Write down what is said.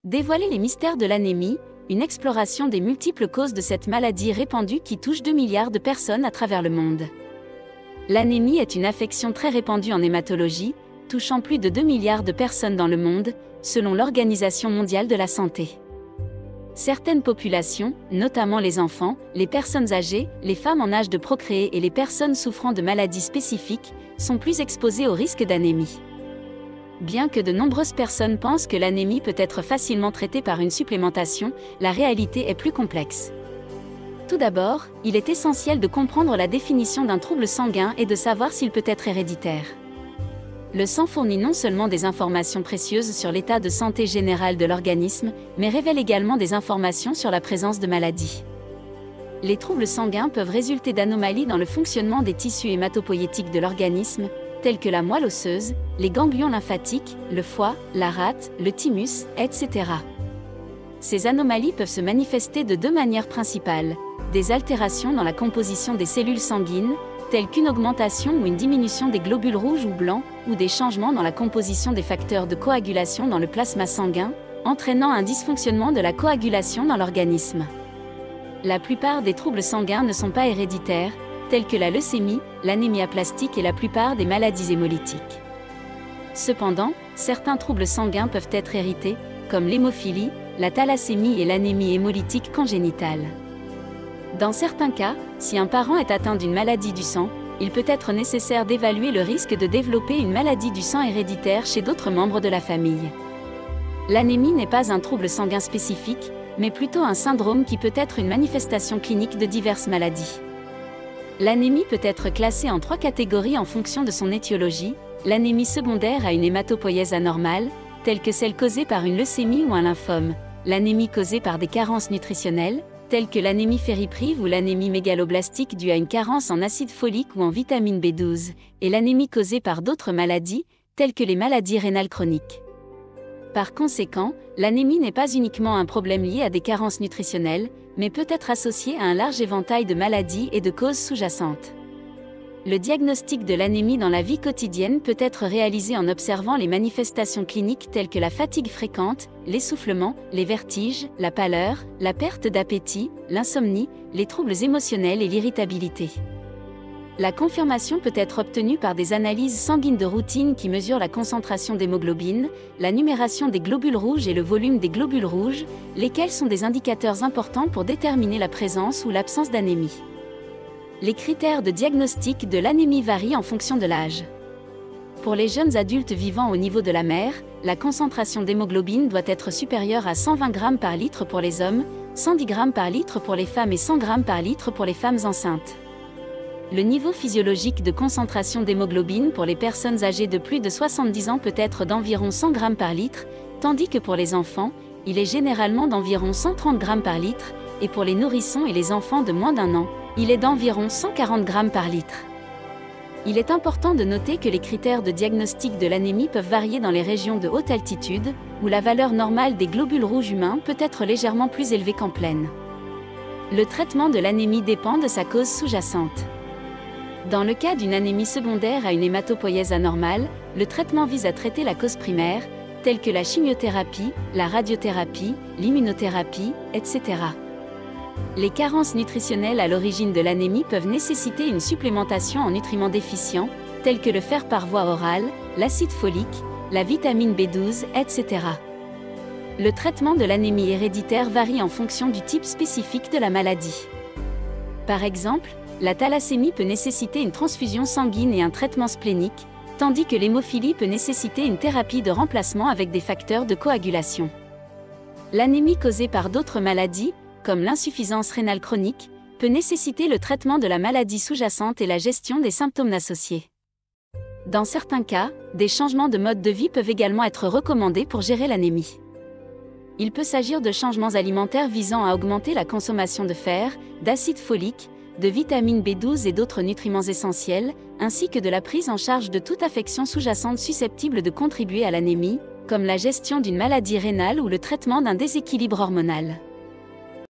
Dévoiler les mystères de l'anémie, une exploration des multiples causes de cette maladie répandue qui touche 2 milliards de personnes à travers le monde. L'anémie est une affection très répandue en hématologie, touchant plus de 2 milliards de personnes dans le monde, selon l'Organisation mondiale de la santé. Certaines populations, notamment les enfants, les personnes âgées, les femmes en âge de procréer et les personnes souffrant de maladies spécifiques, sont plus exposées au risque d'anémie. Bien que de nombreuses personnes pensent que l'anémie peut être facilement traitée par une supplémentation, la réalité est plus complexe. Tout d'abord, il est essentiel de comprendre la définition d'un trouble sanguin et de savoir s'il peut être héréditaire. Le sang fournit non seulement des informations précieuses sur l'état de santé général de l'organisme, mais révèle également des informations sur la présence de maladies. Les troubles sanguins peuvent résulter d'anomalies dans le fonctionnement des tissus hématopoïétiques de l'organisme, tels que la moelle osseuse, les ganglions lymphatiques, le foie, la rate, le thymus, etc. Ces anomalies peuvent se manifester de deux manières principales: des altérations dans la composition des cellules sanguines, telles qu'une augmentation ou une diminution des globules rouges ou blancs, ou des changements dans la composition des facteurs de coagulation dans le plasma sanguin, entraînant un dysfonctionnement de la coagulation dans l'organisme. La plupart des troubles sanguins ne sont pas héréditaires, tels que la leucémie, l'anémie aplastique et la plupart des maladies hémolytiques. Cependant, certains troubles sanguins peuvent être hérités, comme l'hémophilie, la thalassémie et l'anémie hémolytique congénitale. Dans certains cas, si un parent est atteint d'une maladie du sang, il peut être nécessaire d'évaluer le risque de développer une maladie du sang héréditaire chez d'autres membres de la famille. L'anémie n'est pas un trouble sanguin spécifique, mais plutôt un syndrome qui peut être une manifestation clinique de diverses maladies. L'anémie peut être classée en 3 catégories en fonction de son étiologie: l'anémie secondaire à une hématopoïèse anormale, telle que celle causée par une leucémie ou un lymphome, l'anémie causée par des carences nutritionnelles, telles que l'anémie ferriprive ou l'anémie mégaloblastique due à une carence en acide folique ou en vitamine B12, et l'anémie causée par d'autres maladies, telles que les maladies rénales chroniques. Par conséquent, l'anémie n'est pas uniquement un problème lié à des carences nutritionnelles, mais peut être associée à un large éventail de maladies et de causes sous-jacentes. Le diagnostic de l'anémie dans la vie quotidienne peut être réalisé en observant les manifestations cliniques telles que la fatigue fréquente, l'essoufflement, les vertiges, la pâleur, la perte d'appétit, l'insomnie, les troubles émotionnels et l'irritabilité. La confirmation peut être obtenue par des analyses sanguines de routine qui mesurent la concentration d'hémoglobine, la numération des globules rouges et le volume des globules rouges, lesquels sont des indicateurs importants pour déterminer la présence ou l'absence d'anémie. Les critères de diagnostic de l'anémie varient en fonction de l'âge. Pour les jeunes adultes vivant au niveau de la mer, la concentration d'hémoglobine doit être supérieure à 120 g par litre pour les hommes, 110 g par litre pour les femmes et 100 g par litre pour les femmes enceintes. Le niveau physiologique de concentration d'hémoglobine pour les personnes âgées de plus de 70 ans peut être d'environ 100 g par litre, tandis que pour les enfants, il est généralement d'environ 130 g par litre, et pour les nourrissons et les enfants de moins d'1 an, il est d'environ 140 g par litre. Il est important de noter que les critères de diagnostic de l'anémie peuvent varier dans les régions de haute altitude, où la valeur normale des globules rouges humains peut être légèrement plus élevée qu'en plaine. Le traitement de l'anémie dépend de sa cause sous-jacente. Dans le cas d'une anémie secondaire à une hématopoïèse anormale, le traitement vise à traiter la cause primaire, telle que la chimiothérapie, la radiothérapie, l'immunothérapie, etc. Les carences nutritionnelles à l'origine de l'anémie peuvent nécessiter une supplémentation en nutriments déficients, tels que le fer par voie orale, l'acide folique, la vitamine B12, etc. Le traitement de l'anémie héréditaire varie en fonction du type spécifique de la maladie. Par exemple, la thalassémie peut nécessiter une transfusion sanguine et un traitement splénique, tandis que l'hémophilie peut nécessiter une thérapie de remplacement avec des facteurs de coagulation. L'anémie causée par d'autres maladies, comme l'insuffisance rénale chronique, peut nécessiter le traitement de la maladie sous-jacente et la gestion des symptômes associés. Dans certains cas, des changements de mode de vie peuvent également être recommandés pour gérer l'anémie. Il peut s'agir de changements alimentaires visant à augmenter la consommation de fer, d'acide folique, de vitamine B12 et d'autres nutriments essentiels, ainsi que de la prise en charge de toute affection sous-jacente susceptible de contribuer à l'anémie, comme la gestion d'une maladie rénale ou le traitement d'un déséquilibre hormonal.